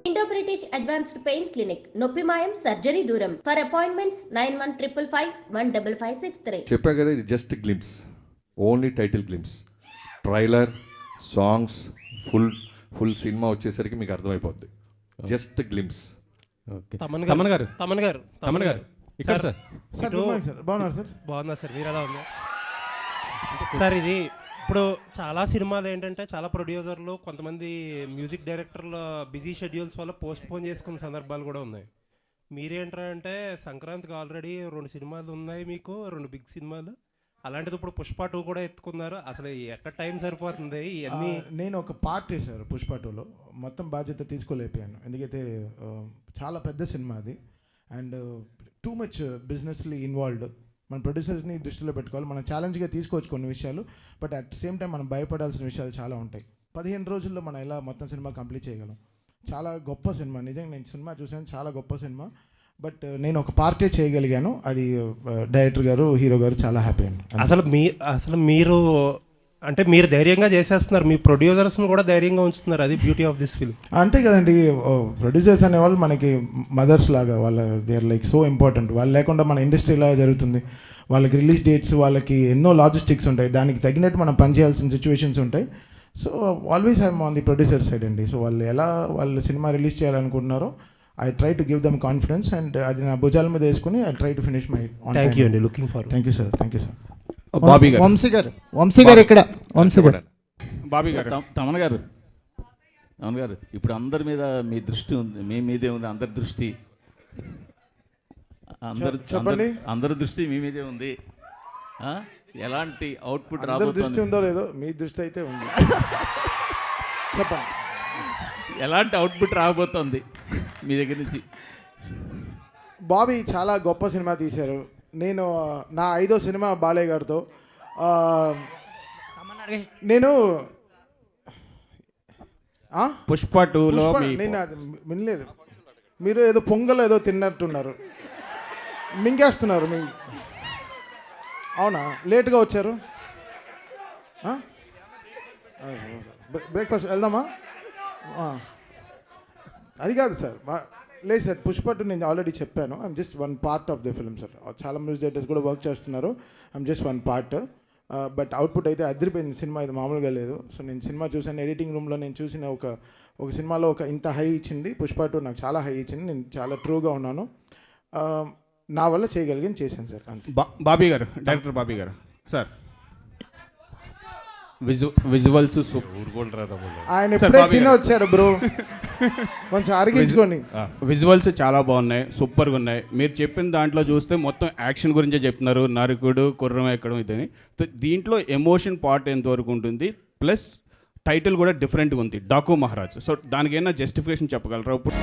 Indo-British Advanced Pain Clinic, Noppimayam Surgery Duram. For appointments 9155515563. చెప్పా కదా, ఇది just glimpse, only title glimpse. Trailer, songs, full cinema వచ్చేసరికి మీకు అర్థమైపోద్ది. Just glimpse. ఓకే, తమన్ గారు ఇక్కడ సార్. బాగున్నారు సార్. బాగున్నా సార్, మీరు ఎలా ఉన్నారు సార్? ఇది ఇప్పుడు చాలా సినిమాలు ఏంటంటే చాలా ప్రొడ్యూసర్లు, కొంతమంది మ్యూజిక్ డైరెక్టర్ల బిజీ షెడ్యూల్స్ వల్ల పోస్ట్ పోన్ చేసుకున్న సందర్భాలు కూడా ఉన్నాయి. మీరేంటంటే సంక్రాంతికి ఆల్రెడీ 2 సినిమాలు ఉన్నాయి, మీకు 2 బిగ్ సినిమాలు. అలాంటిది ఇప్పుడు పుష్ప 2 కూడా ఎత్తుకున్నారు. అసలు ఎక్కడ టైం సరిపోతుంది ఇవన్నీ? నేను ఒక పార్ట్ చేశాను పుష్ప 2లో, మొత్తం బాధ్యత తీసుకోలేకపోయాను. ఎందుకైతే చాలా పెద్ద సినిమా అది, అండ్ టూ మచ్ బిజినెస్లీ ఇన్వాల్వ్డ్. మన ప్రొడ్యూసర్స్ని దృష్టిలో పెట్టుకోవాలి. మనం ఛాలెంజ్గా తీసుకోవచ్చు కొన్ని విషయాలు, బట్ అట్ సేమ్ టైం మనం భయపడాల్సిన విషయాలు చాలా ఉంటాయి. 15 రోజుల్లో మనం ఎలా మొత్తం సినిమా కంప్లీట్ చేయగలం. చాలా గొప్ప సినిమా, నిజంగా నేను సినిమా చూసాను, చాలా గొప్ప సినిమా. బట్ నేను ఒక పార్టీ చేయగలిగాను, అది డైరెక్టర్ గారు, హీరో గారు చాలా హ్యాపీ అండి. అసలు మీరు అంటే మీరు ధైర్యంగా చేసేస్తున్నారు, మీ ప్రొడ్యూసర్స్ని కూడా ధైర్యంగా ఉంచుతున్నారు. అది బ్యూటీ ఆఫ్ దిస్ ఫిల్మ్. అంతే కదండి, ప్రొడ్యూసర్స్ అనేవాళ్ళు మనకి మదర్స్ లాగా, వాళ్ళ they are like so important. వాళ్ళు లేకుండా మన ఇండస్ట్రీ ఇలా జరుగుతుంది. వాళ్ళకి రిలీజ్ డేట్స్, వాళ్ళకి ఎన్నో లాజిస్టిక్స్ ఉంటాయి, దానికి తగినట్టు మనం పనిచేయాల్సిన సిచ్యువేషన్స్ ఉంటాయి. So always I'm on the producer side అండి. సో వాళ్ళు ఎలా వాళ్ళు సినిమా రిలీజ్ చేయాలనుకుంటున్నారో I try to give them confidence, and అది నా భుజాల మీద వేసుకుని I try to finish my. Thank you అండి, looking for. Thank you sir. Thank you sir. Bobby garu, Vamsi గారు ఇక్కడ. వంశీ గారు, బాబీ గారు, తమన్ గారు, ఇప్పుడు అందరి మీద మీ దృష్టి ఉంది, మీ మీదే ఉంది అందరి దృష్టి. చెప్పండి. అందరి దృష్టి మీ మీదే ఉంది. ఎలాంటి అవుట్పుట్ రాబోతుంది? దృష్టి ఉందో లేదో, మీ దృష్టి అయితే ఉంది. చెప్పండి, ఎలాంటి అవుట్పుట్ రాబోతుంది మీ దగ్గర నుంచి? బాబీ చాలా గొప్ప సినిమా తీశారు. నేను నా 5వ సినిమా బాలయ్య గారితో. నేను పుష్ప 2లో నేను అది వినలేదు. మీరు ఏదో పొంగల్ ఏదో తిన్నట్టున్నారు, మింగేస్తున్నారు. అవునా, లేట్గా వచ్చారు. బ్రేక్ఫాస్ట్ వెళ్దామా? అది కాదు సార్, లేదు సార్. పుష్ప 2 నేను ఆల్రెడీ చెప్పాను, I'm just one part of the film sir. చాలా మ్యూజిక్ డైరెక్టర్స్ కూడా వర్క్ చేస్తున్నారు, I'm just one part. But output అయితే అదిరిపోయింది. సినిమా ఇది మామూలుగా లేదు. సో నేను సినిమా చూసాను, ఎడిటింగ్ రూమ్లో నేను చూసిన ఒక సినిమాలో ఇంత హై ఇచ్చింది పుష్ప 2 నాకు చాలా హై ఇచ్చింది. నేను చాలా ట్రూగా ఉన్నాను, నా వల్ల చేయగలిగింది చేశాను సార్. అంతే. బాబీ గారు, డైరెక్టర్ బాబీ గారు సార్, విజువల్స్ ఆయన ఎప్పుడే తిని వచ్చాడు బ్రో, కొంచెం అరిగించుకోండి. విజువల్స్ చాలా బాగున్నాయి, సూపర్గా ఉన్నాయి. మీరు చెప్పిన దాంట్లో చూస్తే మొత్తం యాక్షన్ గురించే చెప్తున్నారు, నరుకుడు, కుర్రం ఎక్కడం ఇదని. దీంట్లో ఎమోషన్ పార్ట్ ఎంతవరకు ఉంటుంది, ప్లస్ టైటిల్ కూడా డిఫరెంట్గా ఉంది, డాకు మహారాజ్. సో దానికి ఏమైనా జస్టిఫికేషన్ చెప్పగలరా? ఇప్పుడు